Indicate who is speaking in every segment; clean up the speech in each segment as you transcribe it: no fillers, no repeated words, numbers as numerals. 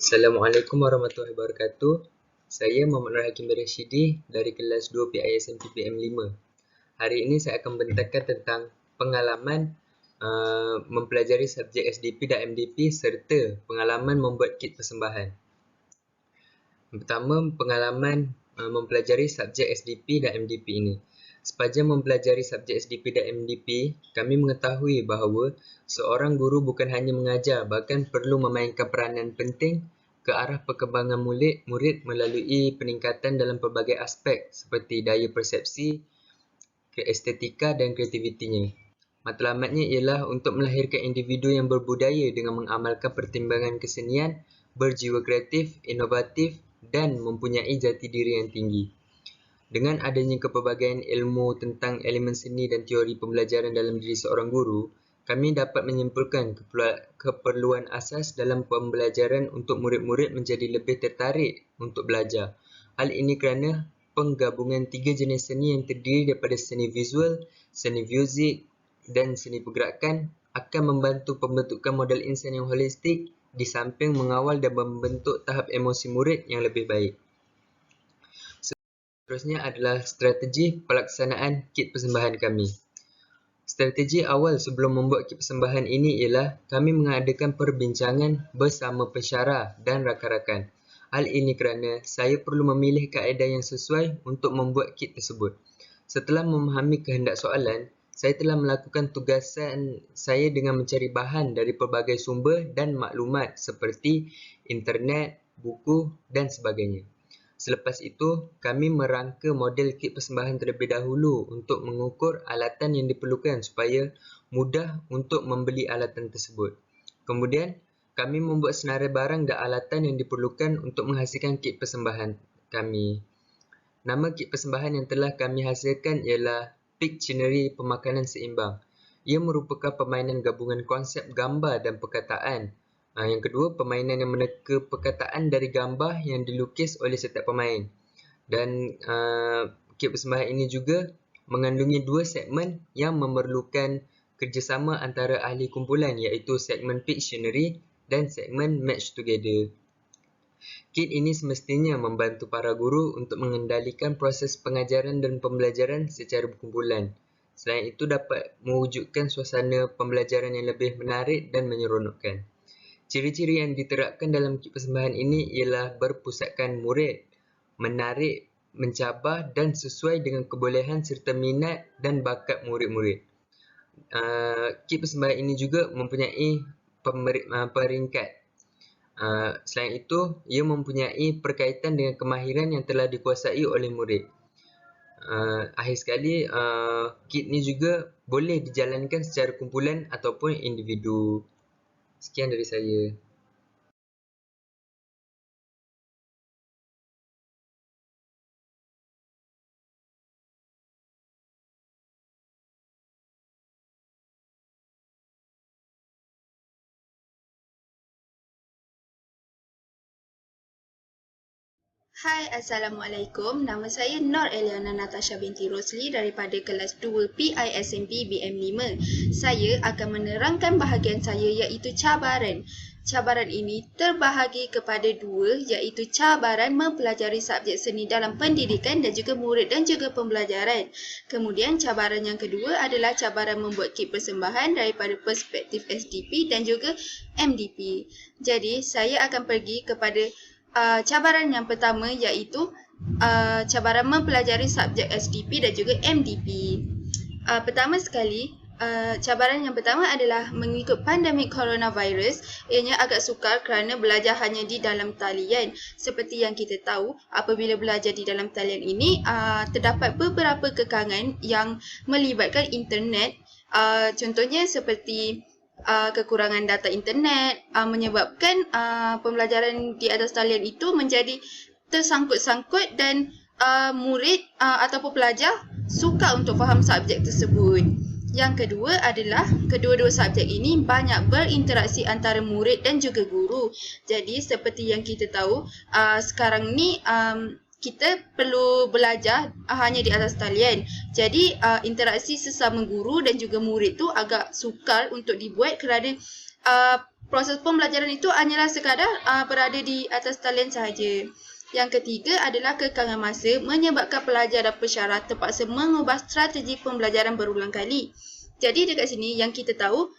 Speaker 1: Assalamualaikum warahmatullahi wabarakatuh. Saya Muhammad Nur Hakim Rashidi dari kelas 2 PISMP PM5. Hari ini saya akan membentangkan tentang pengalaman mempelajari subjek SDP dan MDP serta pengalaman membuat kit persembahan. Pertama, pengalaman mempelajari subjek SDP dan MDP ini. Sepanjang mempelajari subjek SDP dan MDP, kami mengetahui bahawa seorang guru bukan hanya mengajar, bahkan perlu memainkan peranan penting ke arah perkembangan murid melalui peningkatan dalam pelbagai aspek seperti daya persepsi, estetika dan kreativitinya. Matlamatnya ialah untuk melahirkan individu yang berbudaya dengan mengamalkan pertimbangan kesenian, berjiwa kreatif, inovatif dan mempunyai jati diri yang tinggi. Dengan adanya kepelbagaian ilmu tentang elemen seni dan teori pembelajaran dalam diri seorang guru, kami dapat menyimpulkan keperluan asas dalam pembelajaran untuk murid-murid menjadi lebih tertarik untuk belajar. Hal ini kerana penggabungan tiga jenis seni yang terdiri daripada seni visual, seni muzik dan seni pergerakan akan membantu pembentukan model insan yang holistik di samping mengawal dan membentuk tahap emosi murid yang lebih baik. Seterusnya adalah strategi pelaksanaan kit persembahan kami. Strategi awal sebelum membuat kit persembahan ini ialah kami mengadakan perbincangan bersama pensyarah dan rakan-rakan. Hal ini kerana saya perlu memilih kaedah yang sesuai untuk membuat kit tersebut. Setelah memahami kehendak soalan, saya telah melakukan tugasan saya dengan mencari bahan dari pelbagai sumber dan maklumat seperti internet, buku dan sebagainya. Selepas itu, kami merangka model kit persembahan terlebih dahulu untuk mengukur alatan yang diperlukan supaya mudah untuk membeli alatan tersebut. Kemudian, kami membuat senarai barang dan alatan yang diperlukan untuk menghasilkan kit persembahan kami. Nama kit persembahan yang telah kami hasilkan ialah Pictionary Pemakanan Seimbang. Ia merupakan permainan gabungan konsep gambar dan perkataan. Yang kedua, permainan yang meneka perkataan dari gambar yang dilukis oleh setiap pemain. Dan kit persembahan ini juga mengandungi dua segmen yang memerlukan kerjasama antara ahli kumpulan iaitu segmen Pictionary dan segmen Match Together. Kit ini semestinya membantu para guru untuk mengendalikan proses pengajaran dan pembelajaran secara berkumpulan. Selain itu dapat mewujudkan suasana pembelajaran yang lebih menarik dan menyeronokkan. Ciri-ciri yang diterapkan dalam kit persembahan ini ialah berpusatkan murid, menarik, mencabar dan sesuai dengan kebolehan serta minat dan bakat murid-murid. Kit persembahan ini juga mempunyai peringkat. Selain itu, ia mempunyai berkaitan dengan kemahiran yang telah dikuasai oleh murid. Akhir sekali, kit ini juga boleh dijalankan secara kumpulan ataupun individu. Sekian dari saya.
Speaker 2: Hai, Assalamualaikum. Nama saya Nur Eliana Natasha binti Rosli daripada kelas 2 PISMP BM5. Saya akan menerangkan bahagian saya iaitu cabaran. Cabaran ini terbahagi kepada dua iaitu cabaran mempelajari subjek seni dalam pendidikan dan juga murid dan juga pembelajaran. Kemudian cabaran yang kedua adalah cabaran membuat kit persembahan daripada perspektif SDP dan juga MDP. Jadi saya akan pergi kepada cabaran yang pertama iaitu cabaran mempelajari subjek SDP dan juga MDP. Pertama sekali, cabaran yang pertama adalah mengikut pandemik coronavirus. Ianya agak sukar kerana belajar hanya di dalam talian. Seperti yang kita tahu, apabila belajar di dalam talian ini, terdapat beberapa kekangan yang melibatkan internet. Contohnya seperti kekurangan data internet menyebabkan pembelajaran di atas talian itu menjadi tersangkut-sangkut dan murid ataupun pelajar sukar untuk faham subjek tersebut. Yang kedua adalah kedua-dua subjek ini banyak berinteraksi antara murid dan juga guru. Jadi seperti yang kita tahu, sekarang ni kita perlu belajar hanya di atas talian. Jadi interaksi sesama guru dan juga murid tu agak sukar untuk dibuat kerana proses pembelajaran itu hanyalah sekadar berada di atas talian sahaja. Yang ketiga adalah kekangan masa menyebabkan pelajar dan pensyarah terpaksa mengubah strategi pembelajaran berulang kali. Jadi dekat sini yang kita tahu,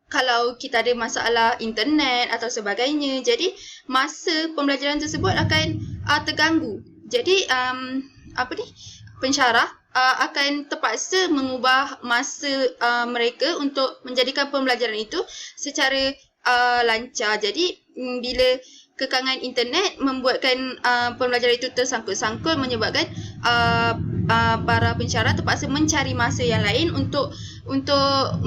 Speaker 2: kalau kita ada masalah internet atau sebagainya, jadi masa pembelajaran tersebut akan terganggu. Jadi pensyarah akan terpaksa mengubah masa mereka untuk menjadikan pembelajaran itu secara lancar. Jadi bila kekangan internet membuatkan pembelajaran itu tersangkut-sangkut, menyebabkan para pensyarah terpaksa mencari masa yang lain untuk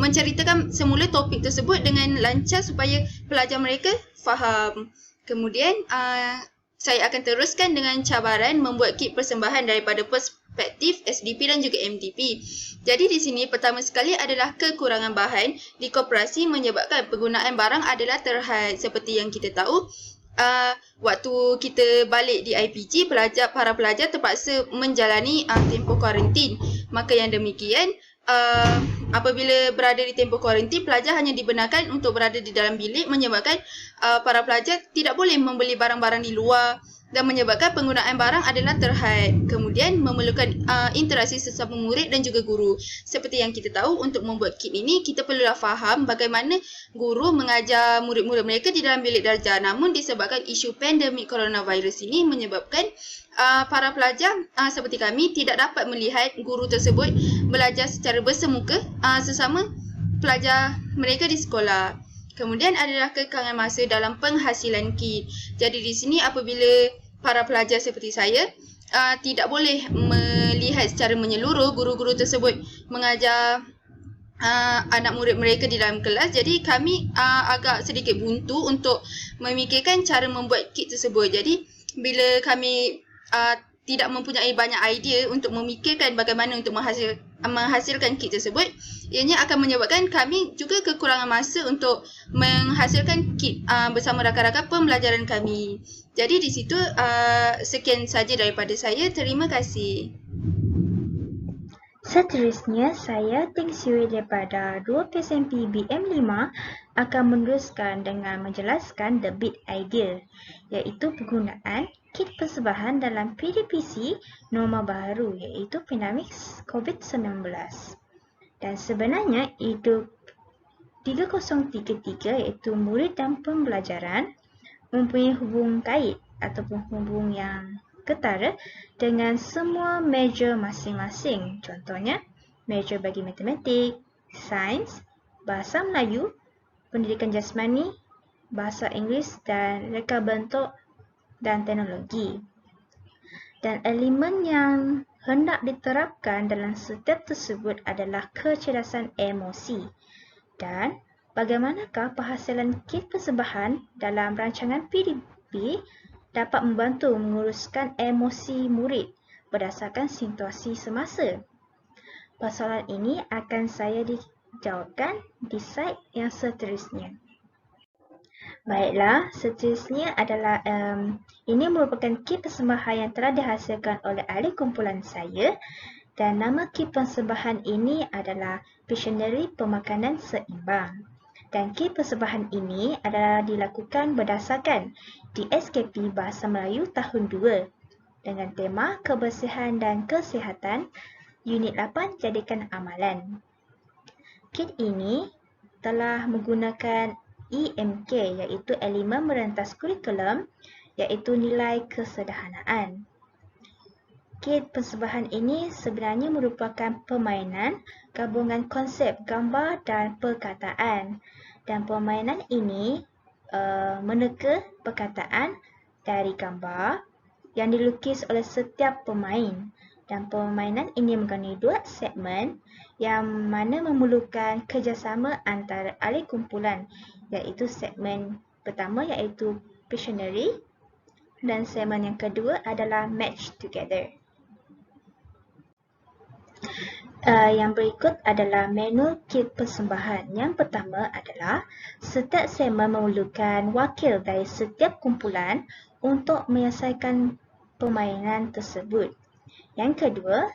Speaker 2: menceritakan semula topik tersebut dengan lancar supaya pelajar mereka faham. Kemudian saya akan teruskan dengan cabaran membuat kit persembahan daripada perspektif SDP dan juga MDP. Jadi di sini pertama sekali adalah kekurangan bahan di koperasi menyebabkan penggunaan barang adalah terhad. Seperti yang kita tahu, waktu kita balik di IPG, para pelajar terpaksa menjalani tempoh kuarantin. Maka yang demikian, apabila berada di tempoh kuarantin, pelajar hanya dibenarkan untuk berada di dalam bilik, menyebabkan para pelajar tidak boleh membeli barang-barang di luar dan menyebabkan penggunaan barang adalah terhad. Kemudian memerlukan interaksi sesama murid dan juga guru. Seperti yang kita tahu, untuk membuat kit ini kita perlulah faham bagaimana guru mengajar murid-murid mereka di dalam bilik darjah. Namun disebabkan isu pandemik coronavirus ini menyebabkan para pelajar seperti kami tidak dapat melihat guru tersebut belajar secara bersemuka sesama pelajar mereka di sekolah. Kemudian adalah kekangan masa dalam penghasilan kit. Jadi di sini apabila para pelajar seperti saya tidak boleh melihat secara menyeluruh guru-guru tersebut mengajar anak murid mereka di dalam kelas, jadi kami agak sedikit buntu untuk memikirkan cara membuat kit tersebut. Jadi bila kami tidak mempunyai banyak idea untuk memikirkan bagaimana untuk menghasilkan kit tersebut, ianya akan menyebabkan kami juga kekurangan masa untuk menghasilkan kit bersama rakan-rakan pembelajaran kami. Jadi di situ sekian saja daripada saya. Terima kasih.
Speaker 3: Seterusnya, saya Ting Siwi daripada 2 PSMP BM5 akan meneruskan dengan menjelaskan the big idea, iaitu penggunaan kit persembahan dalam PDPC norma baru, iaitu pandemik COVID-19. Dan sebenarnya itu 3033, iaitu murid dan pembelajaran, mempunyai hubung kait ataupun hubung yang ketara dengan semua major masing-masing. Contohnya, major bagi matematik, sains, bahasa Melayu, pendidikan jasmani, bahasa Inggeris dan reka bentuk dan teknologi. Dan elemen yang hendak diterapkan dalam setiap tersebut adalah kecerdasan emosi. Dan bagaimanakah penghasilan kit persembahan dalam rancangan PDP dapat membantu menguruskan emosi murid berdasarkan situasi semasa? Persoalan ini akan saya dijawabkan di slide yang seterusnya. Baiklah, seterusnya adalah ini merupakan kit persembahan yang telah dihasilkan oleh ahli kumpulan saya, dan nama kit persembahan ini adalah Pictionary Pemakanan Seimbang. Dan kit persembahan ini adalah dilakukan berdasarkan DSKP Bahasa Melayu tahun 2 dengan tema Kebersihan dan Kesihatan, Unit 8 Jadikan Amalan. Kit ini telah menggunakan EMK, iaitu elemen merentas kurikulum, iaitu nilai kesederhanaan. Kit persembahan ini sebenarnya merupakan permainan gabungan konsep gambar dan perkataan. Dan permainan ini meneka perkataan dari gambar yang dilukis oleh setiap pemain. Dan permainan ini mengandungi 2 segmen yang mana memerlukan kerjasama antara ahli kumpulan, iaitu segmen pertama iaitu Pictionary dan segmen yang kedua adalah Match Together. Yang berikut adalah manual kit persembahan. Yang pertama adalah setiap segmen memerlukan wakil dari setiap kumpulan untuk menyelesaikan permainan tersebut. Yang kedua,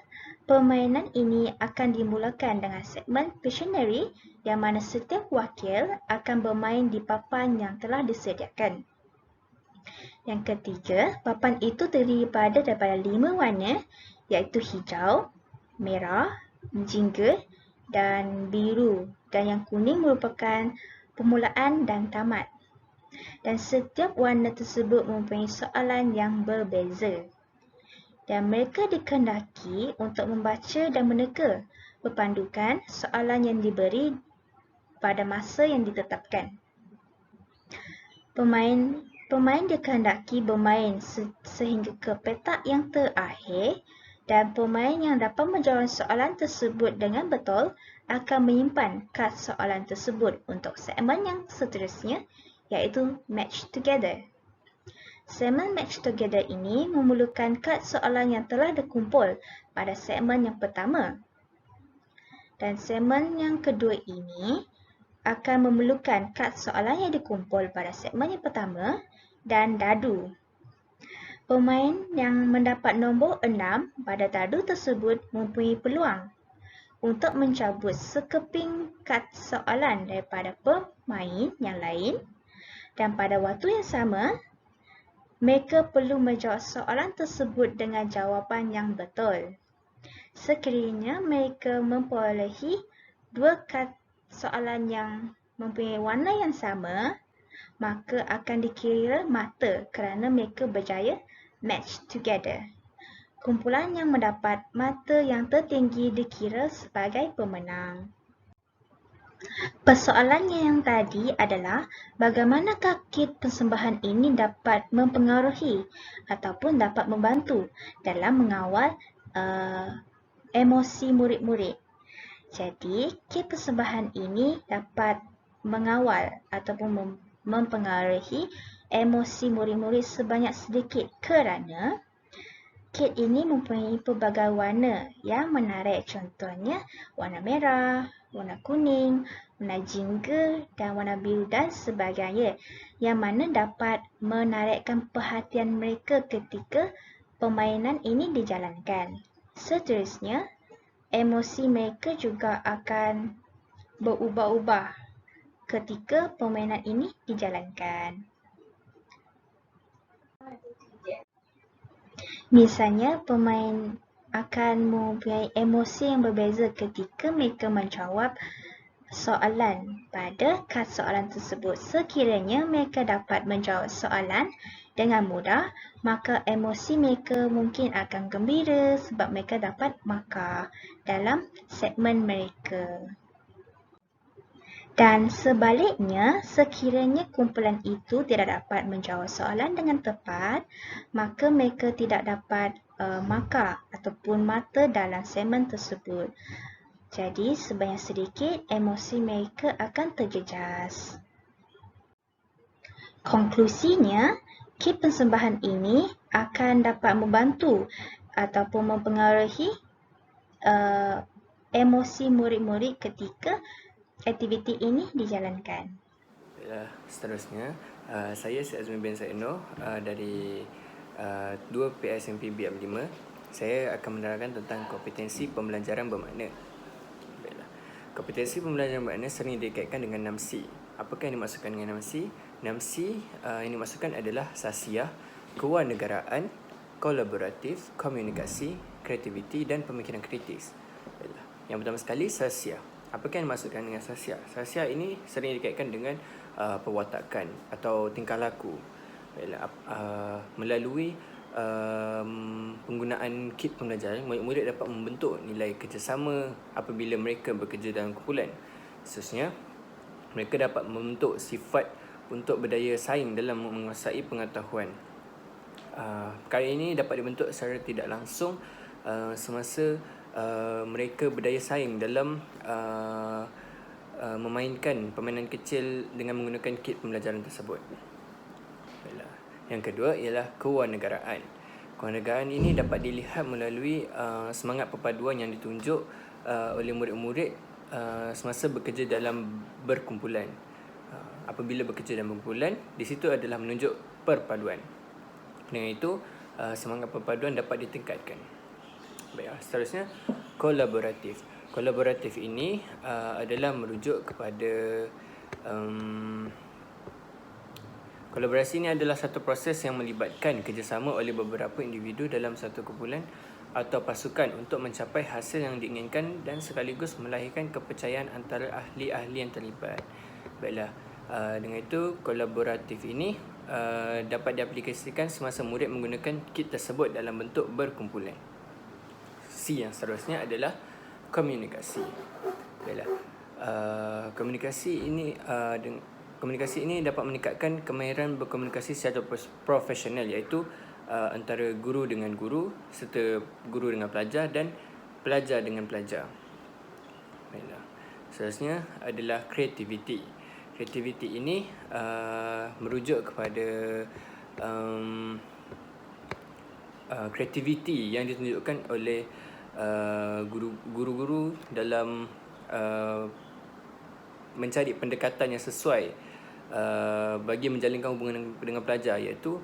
Speaker 3: Permainan ini akan dimulakan dengan segmen Pictionary yang mana setiap wakil akan bermain di papan yang telah disediakan. Yang ketiga, papan itu terdiri daripada 5 warna iaitu hijau, merah, jingga dan biru, dan yang kuning merupakan permulaan dan tamat. Dan setiap warna tersebut mempunyai soalan yang berbeza. Dan mereka dikehendaki untuk membaca dan meneka berpandukan soalan yang diberi pada masa yang ditetapkan. Pemain dikehendaki bermain sehingga ke petak yang terakhir, dan pemain yang dapat menjawab soalan tersebut dengan betul akan menyimpan kad soalan tersebut untuk segmen yang seterusnya, iaitu Match Together. Segmen Match Together ini memerlukan kad soalan yang telah dikumpul pada segmen yang pertama. Dan segmen yang kedua ini akan memerlukan kad soalan yang dikumpul pada segmen yang pertama dan dadu. Pemain yang mendapat nombor 6 pada dadu tersebut mempunyai peluang untuk mencabut sekeping kad soalan daripada pemain yang lain, dan pada waktu yang sama, mereka perlu menjawab soalan tersebut dengan jawapan yang betul. Sekiranya mereka memperolehi 2 kad soalan yang mempunyai warna yang sama, maka akan dikira mata kerana mereka berjaya match together. Kumpulan yang mendapat mata yang tertinggi dikira sebagai pemenang. Persoalannya yang tadi adalah bagaimanakah kit persembahan ini dapat mempengaruhi ataupun dapat membantu dalam mengawal emosi murid-murid. Jadi, kit persembahan ini dapat mengawal ataupun mempengaruhi emosi murid-murid sebanyak sedikit kerana kit ini mempunyai pelbagai warna yang menarik, contohnya warna merah, warna kuning, warna jingga dan warna biru dan sebagainya, yang mana dapat menarikkan perhatian mereka ketika permainan ini dijalankan. Seterusnya, emosi mereka juga akan berubah-ubah ketika permainan ini dijalankan. Misalnya, pemain akan mempunyai emosi yang berbeza ketika mereka menjawab soalan pada kad soalan tersebut. Sekiranya mereka dapat menjawab soalan dengan mudah, maka emosi mereka mungkin akan gembira sebab mereka dapat markah dalam segmen mereka. Dan sebaliknya, sekiranya kumpulan itu tidak dapat menjawab soalan dengan tepat, maka mereka tidak dapat markah ataupun mata dalam segmen tersebut. Jadi, sebanyak sedikit emosi mereka akan terjejas. Konklusinya, kit persembahan ini akan dapat membantu ataupun mempengaruhi emosi murid-murid ketika aktiviti ini dijalankan.
Speaker 4: Seterusnya, saya Syed Azmi bin Said Noh dari 2 PISMP BM5. Saya akan menerangkan tentang kompetensi pembelajaran bermakna. Kompetensi pembelajaran bermakna sering dikaitkan dengan 6C. Apakah yang dimaksudkan dengan 6C? 6C yang dimaksudkan adalah sasiah, kewarganegaraan, kolaboratif, komunikasi, kreativiti dan pemikiran kritis. Yang pertama sekali, sasiah. Apakah yang dimaksudkan dengan sasiah? Sasiah ini sering dikaitkan dengan perwatakan atau tingkah laku. Melalui penggunaan kit pembelajaran, murid-murid dapat membentuk nilai kerjasama apabila mereka bekerja dalam kumpulan. Khususnya, mereka dapat membentuk sifat untuk berdaya saing dalam menguasai pengetahuan. Perkara ini dapat dibentuk secara tidak langsung semasa mereka berdaya saing dalam memainkan permainan kecil dengan menggunakan kit pembelajaran tersebut. Yang kedua ialah kewarganegaraan. Kewarganegaraan ini dapat dilihat melalui semangat perpaduan yang ditunjuk oleh murid-murid semasa bekerja dalam berkumpulan. Apabila bekerja dalam berkumpulan, di situ adalah menunjuk perpaduan. Dengan itu, semangat perpaduan dapat ditingkatkan. Baiklah, seterusnya kolaboratif. Kolaboratif ini adalah merujuk kepada kolaborasi ini adalah satu proses yang melibatkan kerjasama oleh beberapa individu dalam satu kumpulan atau pasukan untuk mencapai hasil yang diinginkan dan sekaligus melahirkan kepercayaan antara ahli-ahli yang terlibat. Baiklah, dengan itu kolaboratif ini dapat diaplikasikan semasa murid menggunakan kit tersebut dalam bentuk berkumpulan. C yang seterusnya adalah komunikasi. Baiklah, komunikasi ini dapat meningkatkan kemahiran berkomunikasi secara profesional, iaitu antara guru dengan guru serta guru dengan pelajar dan pelajar dengan pelajar. Baiklah, seterusnya adalah kreativiti. Kreativiti ini merujuk kepada kreativiti yang ditunjukkan oleh guru-guru dalam mencari pendekatan yang sesuai bagi menjalinkan hubungan dengan pelajar, iaitu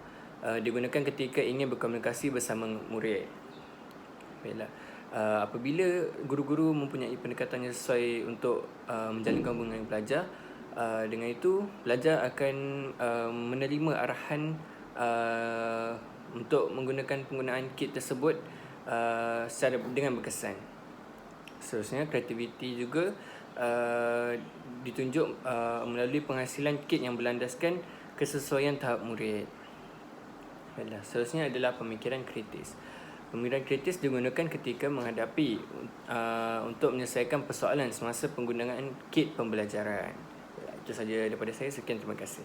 Speaker 4: digunakan ketika ingin berkomunikasi bersama murid. Baiklah, apabila guru-guru mempunyai pendekatan yang sesuai untuk menjalinkan hubungan dengan pelajar, dengan itu pelajar akan menerima arahan untuk menggunakan penggunaan kit tersebut secara dengan berkesan. Seterusnya, kreativiti juga ditunjuk melalui penghasilan kit yang berlandaskan kesesuaian tahap murid. Baiklah, seterusnya adalah pemikiran kritis. Pemikiran kritis digunakan ketika menghadapi untuk menyelesaikan persoalan semasa penggunaan kit pembelajaran. Itu sahaja daripada saya. Sekian, terima kasih.